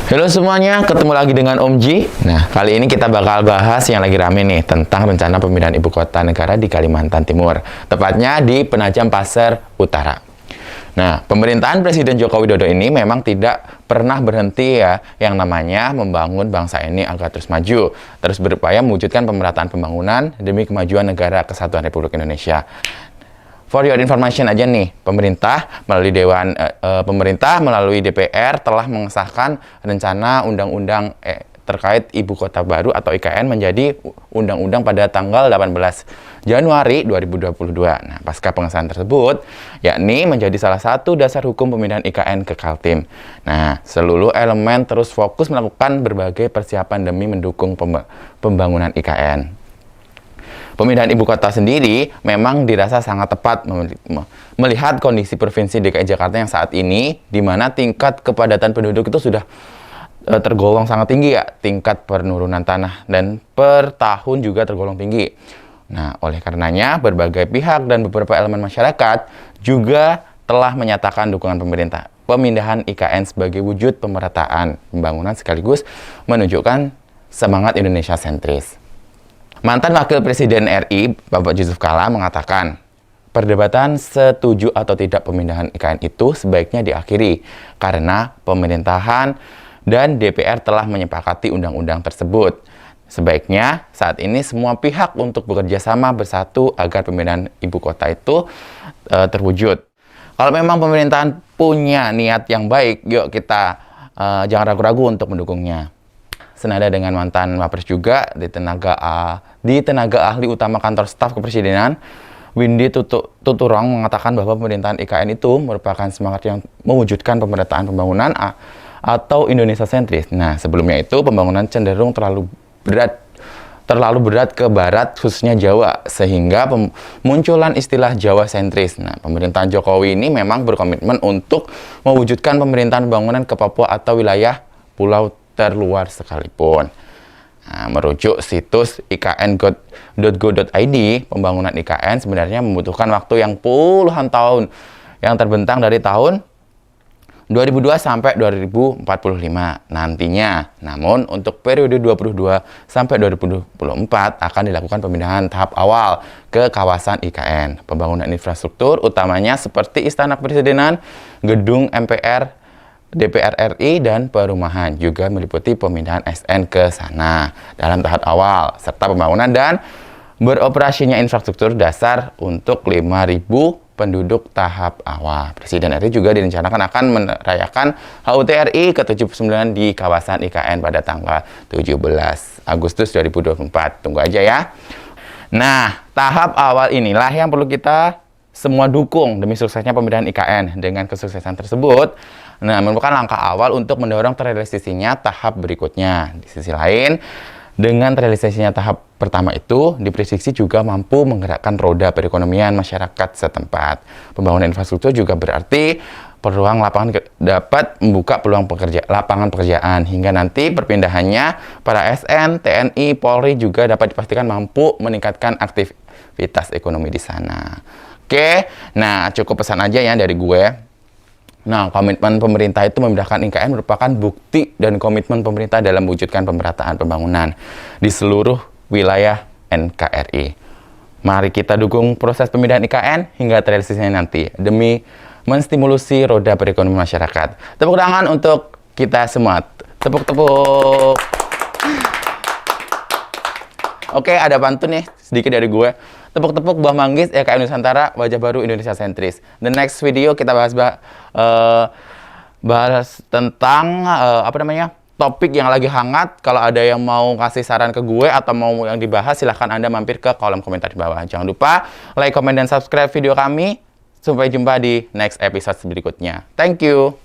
Halo semuanya, ketemu lagi dengan Om Ji. Nah, kali ini kita bakal bahas yang lagi rame nih tentang rencana pemindahan ibu kota negara di Kalimantan Timur, tepatnya di Penajam Pasir Utara. Nah, pemerintahan Presiden Joko Widodo ini memang tidak pernah berhenti ya, yang namanya membangun bangsa ini agar terus maju, terus berupaya mewujudkan pemerataan pembangunan demi kemajuan negara Kesatuan Republik Indonesia. For your information aja nih, pemerintah melalui DPR telah mengesahkan rencana undang-undang terkait ibu kota baru atau IKN menjadi undang-undang pada tanggal 18 Januari 2022. Nah, pasca pengesahan tersebut, yakni menjadi salah satu dasar hukum pemindahan IKN ke Kaltim. Nah, seluruh elemen terus fokus melakukan berbagai persiapan demi mendukung pembangunan IKN. Pemindahan ibu kota sendiri memang dirasa sangat tepat melihat kondisi Provinsi DKI Jakarta yang saat ini, di mana tingkat kepadatan penduduk itu sudah tergolong sangat tinggi ya, tingkat penurunan tanah dan per tahun juga tergolong tinggi. Nah, oleh karenanya berbagai pihak dan beberapa elemen masyarakat juga telah menyatakan dukungan pemerintah pemindahan IKN sebagai wujud pemerataan pembangunan sekaligus menunjukkan semangat Indonesia sentris. Mantan Wakil Presiden RI, Bapak Yusuf Kala, mengatakan, perdebatan setuju atau tidak pemindahan IKN itu sebaiknya diakhiri karena pemerintahan dan DPR telah menyepakati undang-undang tersebut. Sebaiknya saat ini semua pihak untuk bekerja sama bersatu agar pemindahan ibu kota itu terwujud. Kalau memang pemerintahan punya niat yang baik, yuk kita jangan ragu-ragu untuk mendukungnya. Senada dengan mantan Wapres juga di tenaga ahli utama kantor staf kepresidenan, Windy Tuturong mengatakan bahwa pemerintahan IKN itu merupakan semangat yang mewujudkan pemerataan pembangunan atau Indonesia sentris. Nah, sebelumnya itu pembangunan cenderung terlalu berat ke barat, khususnya Jawa, sehingga munculan istilah Jawa sentris. Nah, pemerintahan Jokowi ini memang berkomitmen untuk mewujudkan pemerintahan pembangunan ke Papua atau wilayah pulau terluar sekalipun. Nah, merujuk situs ikn.go.id, pembangunan IKN sebenarnya membutuhkan waktu yang puluhan tahun yang terbentang dari tahun 2002 sampai 2045 nantinya. Namun untuk periode 2022 sampai 2024 akan dilakukan pemindahan tahap awal ke kawasan IKN. Pembangunan infrastruktur utamanya seperti Istana Kepresidenan, Gedung MPR, DPR RI, dan perumahan juga meliputi pemindahan SN ke sana dalam tahap awal, serta pembangunan dan beroperasinya infrastruktur dasar untuk 5.000 penduduk tahap awal. Presiden RI juga direncanakan akan merayakan HUT RI ke-79 di kawasan IKN pada tanggal 17 Agustus 2024. Tunggu aja ya. Nah, tahap awal inilah yang perlu kita semua dukung demi suksesnya pemindahan IKN. Dengan kesuksesan tersebut, merupakan langkah awal untuk mendorong terrealisasinya tahap berikutnya. Di sisi lain, dengan terrealisasinya tahap pertama itu, diprediksi juga mampu menggerakkan roda perekonomian masyarakat setempat. Pembangunan infrastruktur juga berarti peluang lapangan dapat membuka peluang lapangan pekerjaan hingga nanti perpindahannya para SN, TNI, Polri juga dapat dipastikan mampu meningkatkan aktivitas ekonomi di sana. Oke, nah cukup pesan aja ya dari gue. Nah, komitmen pemerintah itu memindahkan IKN merupakan bukti dan komitmen pemerintah dalam mewujudkan pemerataan pembangunan di seluruh wilayah NKRI. Mari kita dukung proses pemindahan IKN hingga terrealisasinya nanti demi menstimulusi roda perekonomian masyarakat. Tepuk tangan untuk kita semua. Tepuk-tepuk. Oke, ada pantun nih sedikit dari gue. Tepuk-tepuk buah manggis IKN Nusantara, wajah baru Indonesia sentris. The next video kita bahas tentang topik yang lagi hangat. Kalau ada yang mau kasih saran ke gue atau mau yang dibahas, silahkan Anda mampir ke kolom komentar di bawah. Jangan lupa like, comment, dan subscribe video kami. Sampai jumpa di next episode berikutnya. Thank you.